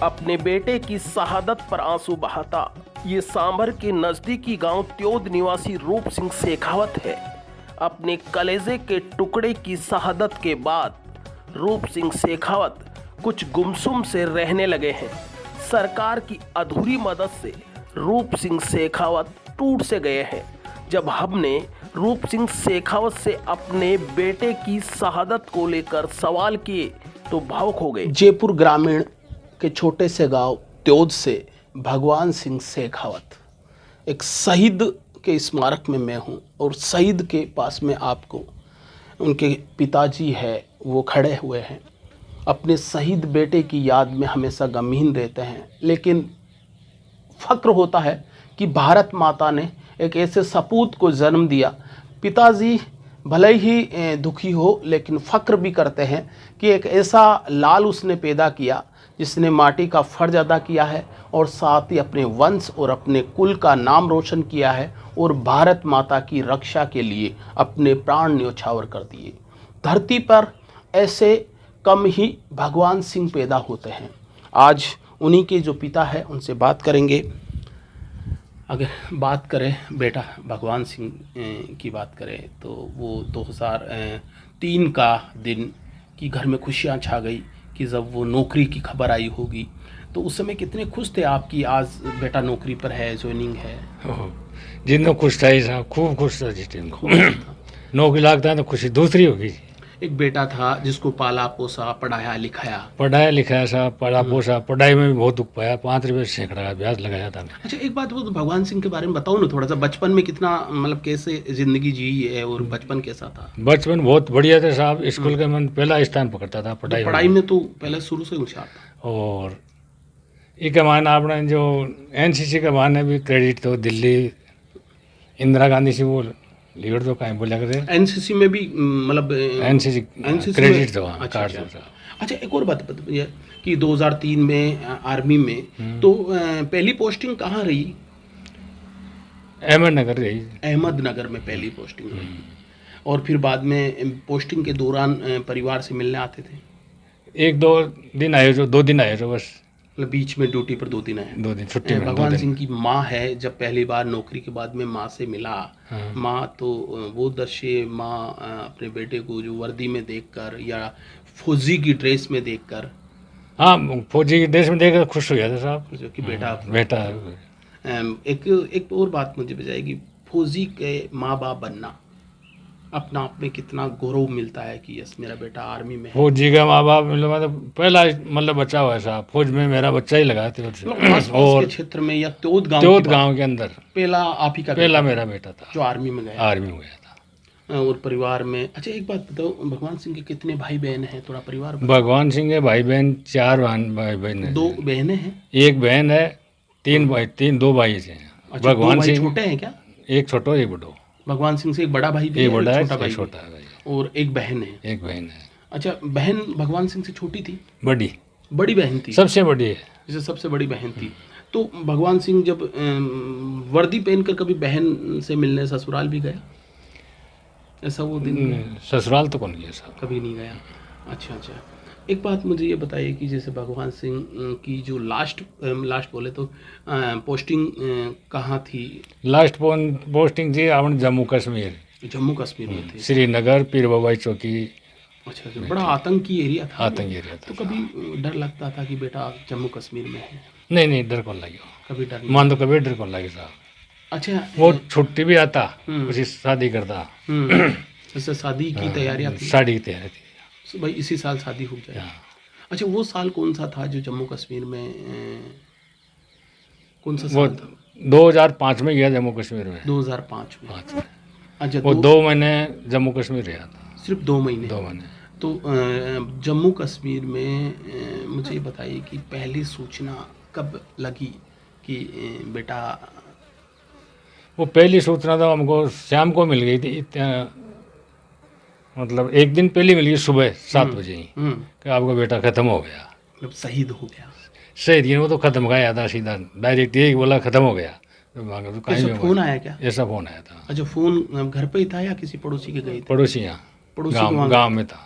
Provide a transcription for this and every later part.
अपने बेटे की शहादत पर आंसू बहाता ये सांभर के नजदीकी गांव त्योद निवासी रूप सिंह शेखावत है। अपने कलेजे के टुकड़े की शहादत के बाद रूप सिंह शेखावत कुछ गुमसुम से रहने लगे हैं। सरकार की अधूरी मदद से रूप सिंह शेखावत टूट से गए हैं। जब हमने रूप सिंह शेखावत से अपने बेटे की शहादत को लेकर सवाल किए तो भावुक हो गए। जयपुर ग्रामीण के छोटे से गांव त्योद से भगवान सिंह शेखावत, एक शहीद के स्मारक में मैं हूं और शहीद के पास में आपको उनके पिताजी है वो खड़े हुए हैं। अपने शहीद बेटे की याद में हमेशा गमगीन रहते हैं, लेकिन फ़क्र होता है कि भारत माता ने एक ऐसे सपूत को जन्म दिया। पिताजी भले ही दुखी हो, लेकिन फ़क्र भी करते हैं कि एक ऐसा लाल उसने पैदा किया जिसने माटी का फ़र्ज अदा किया है और साथ ही अपने वंश और अपने कुल का नाम रोशन किया है और भारत माता की रक्षा के लिए अपने प्राण न्योछावर कर दिए। धरती पर ऐसे कम ही भगवान सिंह पैदा होते हैं। आज उन्हीं के जो पिता है उनसे बात करेंगे। अगर बात करें बेटा भगवान सिंह की बात करें तो वो 2003 का दिन कि घर में खुशियाँ छा गई कि जब वो नौकरी की खबर आई होगी, तो उस समय कितने खुश थे आप कि आज बेटा नौकरी पर है, ज्वाइनिंग है? जितना खुश था साहब, खूब खुश था जिस टाइम को नौकरी लगता है तो खुशी दूसरी होगी। एक बेटा था जिसको पाला पोसा पढ़ाया लिखाया साहब, पढ़ा पोसा, पढ़ाई में भी बहुत दुख पाया। 5 रुपये सैकड़ा का ब्याज लगाया था। अच्छा, एक बात वो तो भगवान सिंह के बारे में बताओ ना थोड़ा सा। बचपन में कितना मतलब कैसे जिंदगी जी है और बचपन कैसा था? बचपन बहुत बढ़िया था साहब। स्कूल के मन पहला स्थान पकड़ता था पढ़ाई में तो पहले शुरू से होशियार था। और एक माना अपना जो NCC का माना भी क्रेडिट तो दिल्ली इंदिरा गांधी से वो लीडर तो कहीं बोला करते। NCC में भी मतलब NCC क्रेडिट तो कार्ड था। अच्छा, एक और बात बताइए कि 2003 में आर्मी में तो पहली पोस्टिंग कहाँ रही? अहमदनगर रही। अहमदनगर में पहली पोस्टिंग रही। और फिर बाद में पोस्टिंग के दौरान परिवार से मिलने आते थे? 1-2 दिन आए जो, 2 दिन आए जो बस। मतलब बीच में ड्यूटी पर 2 दिन आए? 2 दिन छुट्टी में। भगवान सिंह की माँ है, जब पहली बार नौकरी के बाद में माँ से मिला, माँ तो वो दृश्य माँ अपने बेटे को जो वर्दी में देखकर या फौजी की ड्रेस में देखकर? हाँ, फौजी की ड्रेस में देखकर खुश हो गया था साहब, जो कि बेटा एक और बात मुझे बताएगी, फौजी के माँ बाप बनना अपना आप में कितना गौरव मिलता है कि यस मेरा बेटा आर्मी में है। फौजी का माँ बाप मतलब पहला मतलब बच्चा हुआ है साहब, फौज में मेरा बच्चा ही लगा थे। और क्षेत्र में या त्योद गांव के अंदर पहला आप ही का पहला मेरा बेटा था जो आर्मी में गया था। और परिवार में अच्छा एक बात बताओ, भगवान सिंह के कितने भाई बहन हैं? थोड़ा परिवार भगवान सिंह के भाई बहन 4 भाई बहन है। 2 बहनें हैं, 1 बहन है, 2 भाई हैं। भगवान सिंह छोटे हैं क्या? एक छोटा एक बड़ो। भगवान सिंह से एक बड़ा भाई भी है, छोटा है और एक बहन है। अच्छा, बहन भगवान सिंह से छोटी थी? बड़ी बहन थी, सबसे बड़ी है, जैसे सबसे बड़ी बहन थी। तो भगवान सिंह जब वर्दी पहनकर कभी बहन से मिलने ससुराल भी गया? ऐसा वो दिन ससुराल तो कौन गया साहब, कभी नहीं गया। अच्छा, एक बात मुझे ये बताइए कि जैसे भगवान सिंह की जो लास्ट बोले तो पोस्टिंग कहाँ थी? लास्ट पोस्टिंग थी अपने जम्मू कश्मीर में थी, श्रीनगर पीर बाबा चौकी। अच्छा, बड़ा आतंकी एरिया था। तो कभी डर लगता था कि बेटा जम्मू कश्मीर में है? नहीं, डर कौन लगे कभी? डर मान तो कभी डर कौन लगे साहब। अच्छा, वो छुट्टी भी आता, उसी शादी करता। जैसे शादी की तैयारियां थी? शादी की तैयारी थी भाई, इसी साल शादी हो जाए। अच्छा, वो साल कौन सा था जो जम्मू कश्मीर में कौन सा साल था? 2005 में गया जम्मू कश्मीर में। 2005 में। अच्छा, वो 2 महीने जम्मू कश्मीर रहा था। सिर्फ 2 महीने? 2 महीने। तो जम्मू कश्मीर में मुझे ये बताइए कि पहली सूचना कब लगी कि बेटा? वो पहली सूचना तो हमको शाम को मिल गई थी, मतलब एक दिन पहले मिल गई सुबह 7 बजे ही कि आपका बेटा ख़त्म हो गया, मतलब शहीद हो गया। शहीद वो तो ख़त्म गया था सीधा, डायरेक्ट यही बोला ख़त्म हो गया। तो कहीं फोन आया क्या? ऐसा फ़ोन आया था। अच्छा, फ़ोन घर पे ही था या किसी पड़ोसी के गए थे? पड़ोसी गाँव में था।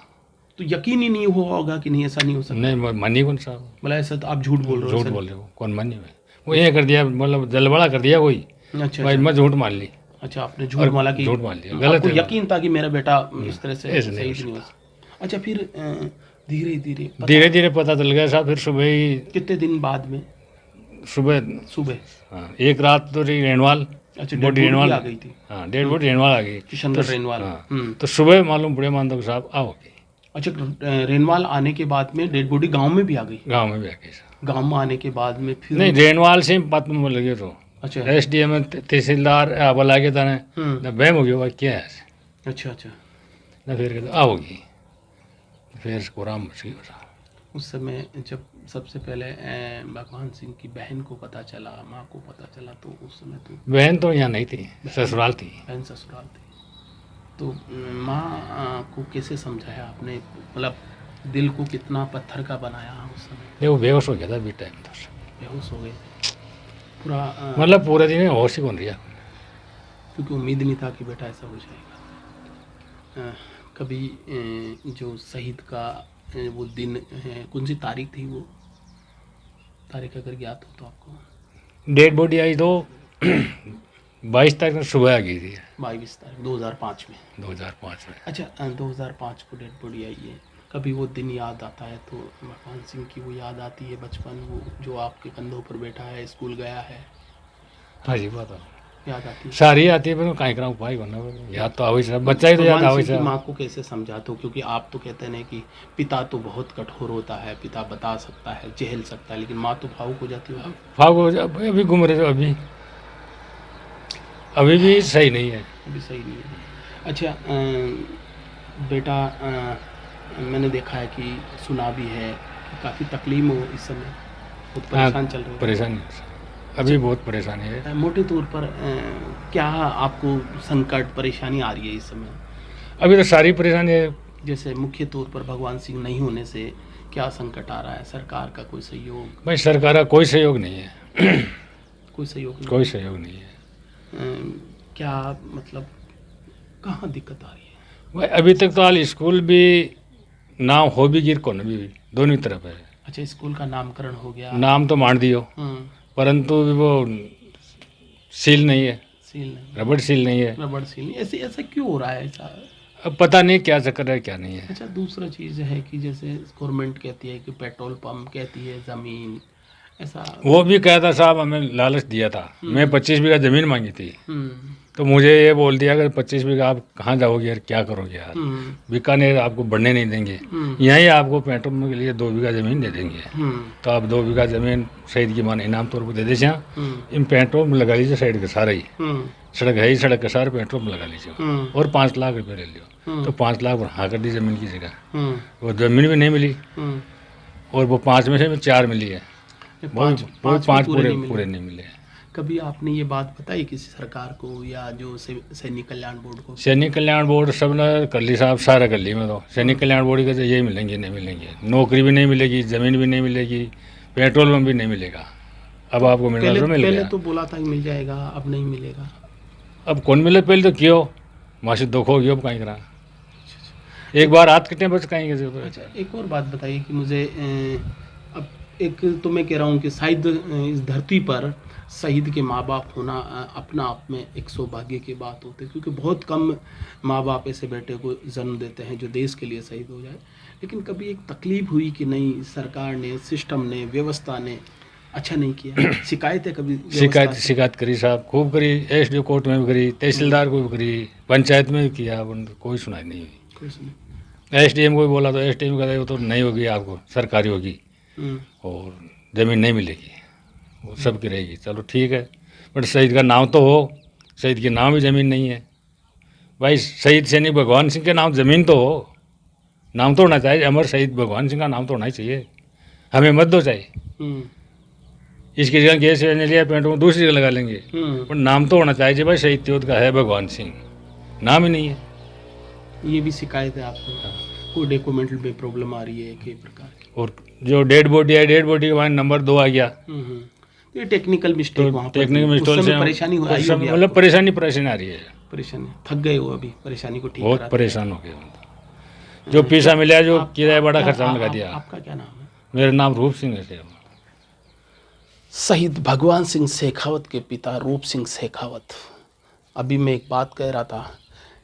तो यकीन ही नहीं हुआ होगा कि नहीं ऐसा नहीं हो सकता। नहीं मानी कौन साहब, मतलब ऐसा तो आप झूठ बोल रहे हो झूठ सर। बोल रहे हो, कौन मानी मैं, वो ये कर दिया, मतलब जलबड़ा कर दिया कोई, अच्छा भाई अच्छा मैं झूठ मान ली, अच्छा, आपने झूठ माला की, झूठ मान लिया, गलत आपको है। यकीन था कि मेरा बेटा इस तरह से ऐसे नहीं शहीद नहीं हो सकता। अच्छा, फिर धीरे धीरे धीरे धीरे पता चल गया साहब, फिर सुबह ही, कितने दिन बाद में? सुबह, सुबह। हाँ, एक रात तो रही रेनवाल, अच्छा, बॉडी डेड रेनवाल बॉडी आ गई थी। हाँ, डेड बॉडी रेनवाल आ गई, किशनगढ़ रेनवाल। हाँ, तो सुबह मालूम पड़े मान दो साहब आओगे, अच्छा, रेनवाल आने के बाद में डेड बॉडी गांव में भी आ गई? गाँव में भी आ गई साहब। गांव में आने के बाद में फिर नहीं, रेनवाल से पता में लगे तो अच्छा SDM तहसीलदार बोला के था ना, बहम हो गया भाई क्या है, अच्छा अच्छा। ना फिर कहते आओगी, फिर कुराम मच गई साहब। उस समय जब सबसे पहले भगवान सिंह की बहन को पता चला, माँ को पता चला, तो उस समय तो बहन तो यहाँ नहीं थी, ससुराल थी। बहन ससुराल थी, तो माँ को कैसे समझाया आपने? मतलब दिल को कितना पत्थर का बनाया उस समय? नहीं, वो बेहोश हो गया था अभी टाइम तो, बेहोश हो गए पूरा, मतलब पूरे दिन होश ही कौन रहा, क्योंकि उम्मीद नहीं था कि बेटा ऐसा हो जाएगा। कभी जो शहीद का वो दिन है, कौन सी तारीख थी वो तारीख अगर ज्ञात हो तो आपको? डेड बॉडी आई तो 22 तारीख को सुबह आ गई थी, 22 तारीख 2005 में। 2005 में। अच्छा, 2005 को डेड बॉडी आई है। कभी वो दिन याद आता है तो भगवान सिंह की वो याद आती है, बचपन, वो जो आपके कंधों पर बैठा है, स्कूल गया है, हाँ जी, बात याद आती है? सारी आती है, पर कहीं करा उपाय करना, याद तो आवश्यक सब, बच्चा ही तो याद भगवान सिंह की आवश्यक। माँ को कैसे समझाते हो? क्योंकि आप तो कहते हैं कि पिता तो बहुत कठोर होता है, पिता बता सकता है, झेल सकता है, लेकिन माँ तो भावुक हो जाती है। फागो अभी घूम रहे थे, अभी भी सही नहीं है, अभी सही नहीं है। अच्छा, बेटा, मैंने देखा है कि सुना भी है कि काफ़ी तकलीफ हो इस समय, बहुत परेशान चल रहे हो। परेशानी अभी बहुत परेशानी है। मोटे तौर पर क्या आपको संकट परेशानी आ रही है इस समय? अभी तो सारी परेशानी है, जैसे मुख्य तौर पर भगवान सिंह नहीं होने से क्या संकट आ रहा है? सरकार का कोई सहयोग? भाई सरकार का कोई सहयोग नहीं है, कोई सहयोग नहीं? कोई सहयोग नहीं है। क्या मतलब कहाँ दिक्कत आ रही है? भाई अभी तक तो हाल स्कूल भी नाम हो भी गिर कौन भी दोनों तरफ है। अच्छा, स्कूल का नामकरण हो गया, नाम तो मान दियो, परंतु वो सील नहीं है, सील नहीं, रबड़ सील नहीं है। रबड़ सील नहीं, ऐसे ऐसा क्यों हो रहा है ऐसा? अब पता नहीं क्या चक्कर है क्या नहीं है। अच्छा, दूसरा चीज़ है कि जैसे गवर्नमेंट कहती है कि पेट्रोल पंप, कहती है ज़मीन, ऐसा वो भी कहता साहब हमें लालच दिया था, मैं 25 बीघा ज़मीन मांगी थी, हम्म, तो मुझे ये बोल दिया कि 25 बीघा आप कहाँ जाओगे यार, क्या करोगे यार, बीकानेर आपको बढ़ने नहीं देंगे, यहीं आपको पेट्रोल के लिए 2 बीघा ज़मीन दे देंगे, तो आप 2 बीघा ज़मीन शहीद की मान इनाम तौर पर दे दीजिए, इन पेट्रोल में लगा लीजिए, साइड के सारा ही सड़क है ही, सड़क के सारे पेट्रोल में लगा लीजिए और 5 लाख रुपये ले लियो, तो 5 लाख पर हाँ कर दी ज़मीन की जगह, वो ज़मीन भी नहीं मिली, और वो 5 में से 4 मिली है, वो 5 पूरे नहीं मिले। कभी आपने ये बात बताई किसी सरकार को या जो सैनिक कल्याण बोर्ड को? सैनिक कल्याण बोर्ड सब ने कर ली साहब, सारा कर ली, मैं तो सैनिक कल्याण बोर्ड के तो यही मिलेंगे, नहीं मिलेंगे, नौकरी भी नहीं मिलेगी, ज़मीन भी नहीं मिलेगी, पेट्रोल में भी नहीं मिलेगा। अब आपको मिलना तो मिल गया, पहले तो बोला था कि मिल जाएगा, अब नहीं मिलेगा। अब कौन मिले, पहले तो क्यों वहाँ से दुख हो गया, अब कहीं करा एक बार हाथ कितने बच कहीं। अच्छा, एक और बात बताइए कि मुझे अब एक तो मैं कह रहा हूँ कि शायद इस धरती पर शहीद के माँ बाप होना अपना आप में एक सौभाग्य की बात होती है, क्योंकि बहुत कम माँ बाप ऐसे बेटे को जन्म देते हैं जो देश के लिए शहीद हो जाए। लेकिन कभी एक तकलीफ हुई कि नहीं, सरकार ने, सिस्टम ने, व्यवस्था ने अच्छा नहीं किया? शिकायतें कभी? शिकायत करी साहब, खूब करी, SDO कोर्ट में भी करी, तहसीलदार को भी करी, पंचायत में भी किया, कोई सुनाई नहीं हुई। SDM को भी बोला तो SDM कहता है वो तो नहीं होगी, आपको सरकारी होगी और ज़मीन नहीं मिलेगी, वो सबकी रहेगी। चलो ठीक है, बट शहीद का नाम तो हो, शहीद के नाम भी ज़मीन नहीं है भाई। शहीद सैनिक भगवान सिंह के नाम ज़मीन तो हो, नाम तो होना चाहिए, अमर शहीद भगवान सिंह का नाम तो होना ही चाहिए, हमें मत दो चाहिए। इसकी जगह गैस लिया पेंट दूसरी जगह लगा लेंगे, पर नाम तो होना चाहिए भाई, शहीद त्योद का है भगवान सिंह, नाम ही नहीं है। ये भी शिकायत है आपको? कोई डॉक्यूमेंट में प्रॉब्लम आ रही है कई प्रकार की? और जो डेड बॉडी है, डेड बॉडी के बाद नंबर 2 आ गया, तो ये टेक्निकल मिस्टेक, वहाँ टेक्निकल मिस्टेक से परेशानी हो रही है, मतलब परेशानी आ रही है, परेशानी थक गए हो अभी, परेशानी को ठीक बहुत परेशान हो गए। जो पैसा मिला जो किराया बड़ा खर्चा लगा दिया। आपका क्या नाम है? मेरा नाम रूप सिंह है। शहीद भगवान सिंह शेखावत के पिता रूप सिंह शेखावत। अभी मैं एक बात कह रहा था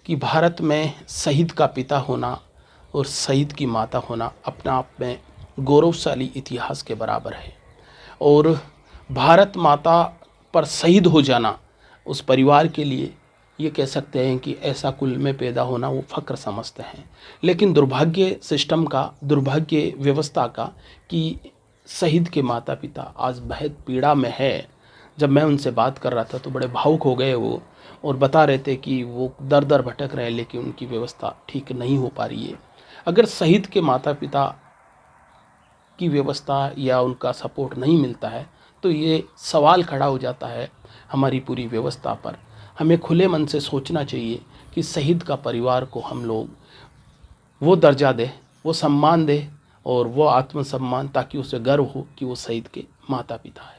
कि भारत में शहीद का पिता होना और शहीद की माता होना अपने आप में गौरवशाली इतिहास के बराबर है। और भारत माता पर शहीद हो जाना उस परिवार के लिए ये कह सकते हैं कि ऐसा कुल में पैदा होना वो फ़ख्र समझते हैं। लेकिन दुर्भाग्य सिस्टम का, दुर्भाग्य व्यवस्था का कि शहीद के माता पिता आज बेहद पीड़ा में है। जब मैं उनसे बात कर रहा था तो बड़े भावुक हो गए वो, और बता रहे थे कि वो दर दर भटक रहे हैं लेकिन उनकी व्यवस्था ठीक नहीं हो पा रही है। अगर शहीद के माता पिता की व्यवस्था या उनका सपोर्ट नहीं मिलता है तो ये सवाल खड़ा हो जाता है हमारी पूरी व्यवस्था पर। हमें खुले मन से सोचना चाहिए कि शहीद का परिवार को हम लोग वो दर्जा दें, वो सम्मान दें और वो आत्मसम्मान, ताकि उसे गर्व हो कि वो शहीद के माता पिता है।